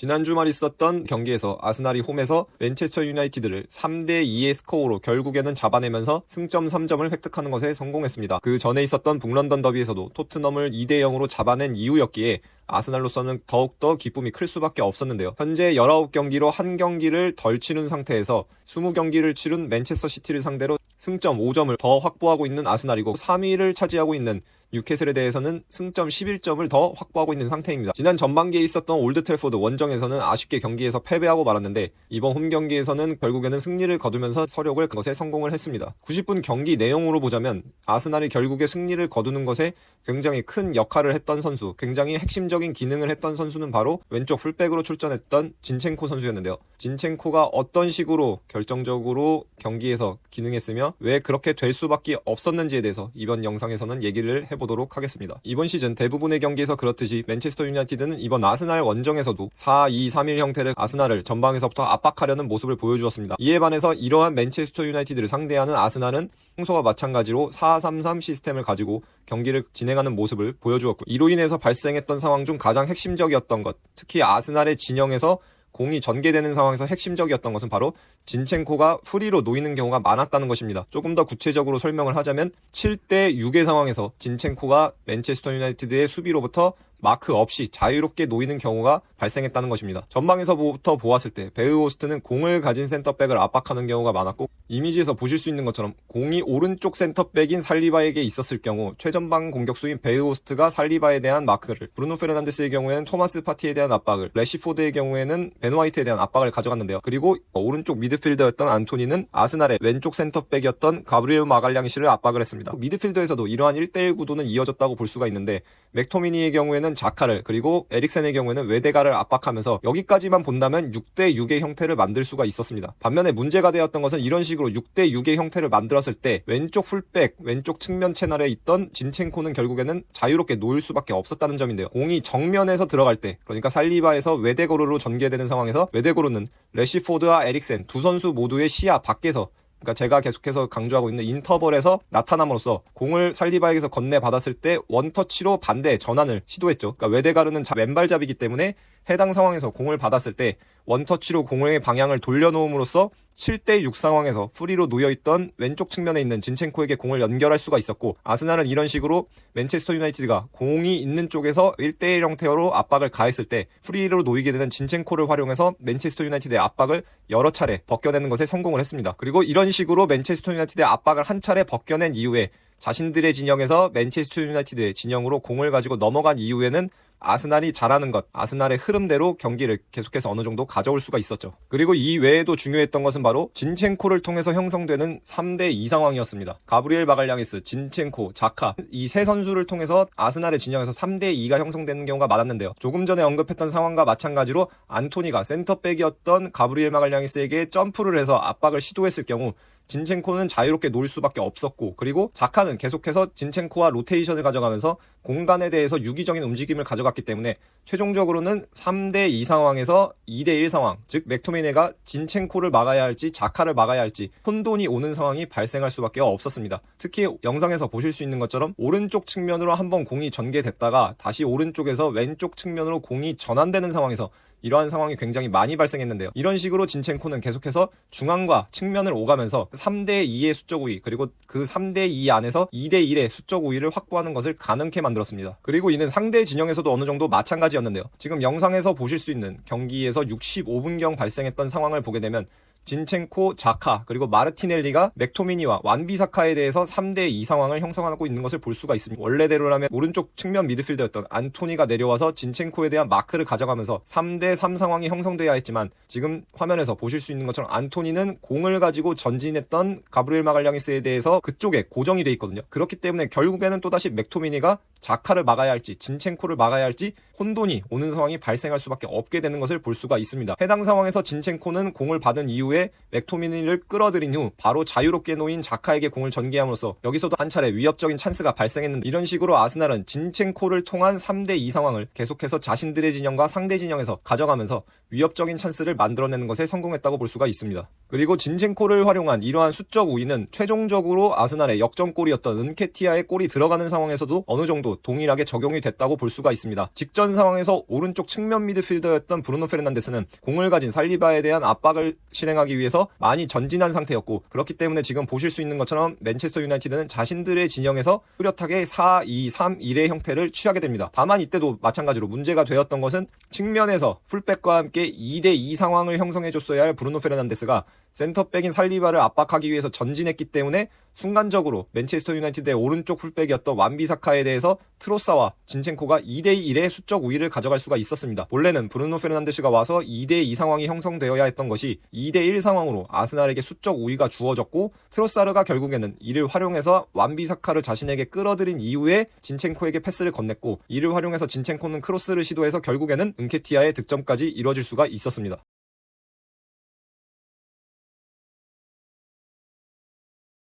지난 주말 있었던 경기에서 아스날이 홈에서 맨체스터 유나이티드를 3대2의 스코어로 결국에는 잡아내면서 승점 3점을 획득하는 것에 성공했습니다. 그 전에 있었던 북런던 더비에서도 토트넘을 2대0으로 잡아낸 이후였기에 아스날로서는 더욱더 기쁨이 클 수밖에 없었는데요. 현재 19경기로 한 경기를 덜 치른 상태에서 20경기를 치른 맨체스터 시티를 상대로 승점 5점을 더 확보하고 있는 아스날이고 3위를 차지하고 있는 뉴캐슬에 대해서는 승점 11점을 더 확보하고 있는 상태입니다. 지난 전반기에 있었던 올드 트래포드 원정에서는 아쉽게 경기에서 패배하고 말았는데 이번 홈 경기에서는 결국에는 승리를 거두면서 서력을 것에 성공을 했습니다. 90분 경기 내용으로 보자면 아스날이 결국에 승리를 거두는 것에 굉장히 큰 역할을 했던 선수, 굉장히 핵심적인 기능을 했던 선수는 바로 왼쪽 풀백으로 출전했던 진첸코 선수였는데요. 진첸코가 어떤 식으로 결정적으로 경기에서 기능했으며 왜 그렇게 될 수밖에 없었는지에 대해서 이번 영상에서는 얘기를 해보도록 하겠습니다. 이번 시즌 대부분의 경기에서 그렇듯이 맨체스터 유나이티드는 이번 아스날 원정에서도 4-2-3-1 형태를 아스날을 전방에서부터 압박하려는 모습을 보여주었습니다. 이에 반해서 이러한 맨체스터 유나이티드를 상대하는 아스날은 평소와 마찬가지로 4-3-3 시스템을 가지고 경기를 진행하는 모습을 보여주었고 이로 인해서 발생했던 상황 중 가장 핵심적이었던 것, 특히 아스날의 진영에서 공이 전개되는 상황에서 핵심적이었던 것은 바로 진첸코가 프리로 놓이는 경우가 많았다는 것입니다. 조금 더 구체적으로 설명을 하자면 7대6의 상황에서 진첸코가 맨체스터 유나이티드의 수비로부터 마크 없이 자유롭게 놓이는 경우가 발생했다는 것입니다. 전방에서부터 보았을 때 베흐호스트는 공을 가진 센터백을 압박하는 경우가 많았고 이미지에서 보실 수 있는 것처럼 공이 오른쪽 센터백인 살리바에게 있었을 경우 최전방 공격수인 베흐호스트가 살리바에 대한 마크를, 브루노 페르난데스의 경우에는 토마스 파티에 대한 압박을, 래시포드의 경우에는 벤 화이트에 대한 압박을 가져갔는데요. 그리고 오른쪽 미드필더였던 안토니는 아스날의 왼쪽 센터백이었던 가브리엘 마갈량시를 압박을 했습니다. 미드필더에서도 이러한 1대1 구도는 이어졌다고 볼 수가 있는데 맥토미니의 경우에는 자카를, 그리고 에릭센의 경우에는 웨데가를 압박하면서 여기까지만 본다면 6대6의 형태를 만들 수가 있었습니다. 반면에 문제가 되었던 것은 이런 식으로 6대6의 형태를 만들었을 때 왼쪽 풀백, 왼쪽 측면 채널에 있던 진첸코는 결국에는 자유롭게 놓일 수밖에 없었다는 점인데요. 공이 정면에서 들어갈 때, 그러니까 살리바에서 웨데고르로 전개되는 상황에서 웨데고르는 래시포드와 에릭센 두 선수 모두의 시야 밖에서, 그러니까 제가 계속해서 강조하고 있는 인터벌에서 나타남으로써 공을 살리바에게서 건네받았을 때 원터치로 반대 전환을 시도했죠. 그러니까 웨데가르는 왼발잡이기 때문에 해당 상황에서 공을 받았을 때 원터치로 공의 방향을 돌려놓음으로써 7대6 상황에서 프리로 놓여있던 왼쪽 측면에 있는 진첸코에게 공을 연결할 수가 있었고 아스날은 이런 식으로 맨체스터 유나이티드가 공이 있는 쪽에서 1대1 형태로 압박을 가했을 때 프리로 놓이게 되는 진첸코를 활용해서 맨체스터 유나이티드의 압박을 여러 차례 벗겨내는 것에 성공을 했습니다. 그리고 이런 식으로 맨체스터 유나이티드의 압박을 한 차례 벗겨낸 이후에 자신들의 진영에서 맨체스터 유나이티드의 진영으로 공을 가지고 넘어간 이후에는 아스날이 잘하는 것, 아스날의 흐름대로 경기를 계속해서 어느 정도 가져올 수가 있었죠. 그리고 이 외에도 중요했던 것은 바로 진첸코를 통해서 형성되는 3대2 상황이었습니다. 가브리엘 마갈량이스, 진첸코, 자카 이 세 선수를 통해서 아스날의 진영에서 3대2가 형성되는 경우가 많았는데요. 조금 전에 언급했던 상황과 마찬가지로 안토니가 센터백이었던 가브리엘 마갈량이스에게 점프를 해서 압박을 시도했을 경우 진첸코는 자유롭게 놓을 수밖에 없었고 그리고 자카는 계속해서 진첸코와 로테이션을 가져가면서 공간에 대해서 유기적인 움직임을 가져갔기 때문에 최종적으로는 3대2 상황에서 2대1 상황, 즉 맥토미네가 진첸코를 막아야 할지 자카를 막아야 할지 혼돈이 오는 상황이 발생할 수밖에 없었습니다. 특히 영상에서 보실 수 있는 것처럼 오른쪽 측면으로 한번 공이 전개됐다가 다시 오른쪽에서 왼쪽 측면으로 공이 전환되는 상황에서 이러한 상황이 굉장히 많이 발생했는데요. 이런 식으로 진첸코는 계속해서 중앙과 측면을 오가면서 3대2의 수적 우위 그리고 그 3대2 안에서 2대1의 수적 우위를 확보하는 것을 가능케 만들었습니다. 그리고 이는 상대 진영에서도 어느 정도 마찬가지였는데요. 지금 영상에서 보실 수 있는 경기에서 65분경 발생했던 상황을 보게 되면 진첸코, 자카, 그리고 마르티넬리가 맥토미니와 완비사카에 대해서 3대2 상황을 형성하고 있는 것을 볼 수가 있습니다. 원래대로라면 오른쪽 측면 미드필더였던 안토니가 내려와서 진첸코에 대한 마크를 가져가면서 3대3 상황이 형성돼야 했지만 지금 화면에서 보실 수 있는 것처럼 안토니는 공을 가지고 전진했던 가브리엘 마갈량이스에 대해서 그쪽에 고정이 돼 있거든요. 그렇기 때문에 결국에는 또다시 맥토미니가 자카를 막아야 할지 진첸코를 막아야 할지 혼돈이 오는 상황이 발생할 수밖에 없게 되는 것을 볼 수가 있습니다. 해당 상황에서 진첸코는 공을 받은 이후에 이후에 맥토미니를 끌어들인 후 바로 자유롭게 놓인 자카에게 공을 전개함으로써 여기서도 한 차례 위협적인 찬스가 발생했는데, 이런 식으로 아스날은 진첸코를 통한 3대2 상황을 계속해서 자신들의 진영과 상대 진영에서 가져가면서 위협적인 찬스를 만들어내는 것에 성공했다고 볼 수가 있습니다. 그리고 진첸코를 활용한 이러한 수적 우위는 최종적으로 아스날의 역전골이었던 은케티아의 골이 들어가는 상황에서도 어느 정도 동일하게 적용이 됐다고 볼 수가 있습니다. 직전 상황에서 오른쪽 측면 미드필더였던 브루노 페르난데스는 공을 가진 살리바에 대한 압박을 실행하기 위해서 많이 전진한 상태였고, 그렇기 때문에 지금 보실 수 있는 것처럼 맨체스터 유나이티드는 자신들의 진영에서 뚜렷하게 4-2-3-1의 형태를 취하게 됩니다. 다만 이때도 마찬가지로 문제가 되었던 것은 측면에서 풀백과 함께 2대2 상황을 형성해줬어야 할 브루노 페르난데스가 센터백인 살리바를 압박하기 위해서 전진했기 때문에 순간적으로 맨체스터 유나이티드의 오른쪽 풀백이었던 완비사카에 대해서 트로사와 진첸코가 2대1의 수적 우위를 가져갈 수가 있었습니다. 원래는 브루노 페르난데스가 와서 2대2 상황이 형성되어야 했던 것이 2대1 상황으로 아스날에게 수적 우위가 주어졌고, 트로사르가 결국에는 이를 활용해서 완비사카를 자신에게 끌어들인 이후에 진첸코에게 패스를 건넸고, 이를 활용해서 진첸코는 크로스를 시도해서 결국에는 은케티아의 득점까지 이뤄질 수가 있었습니다.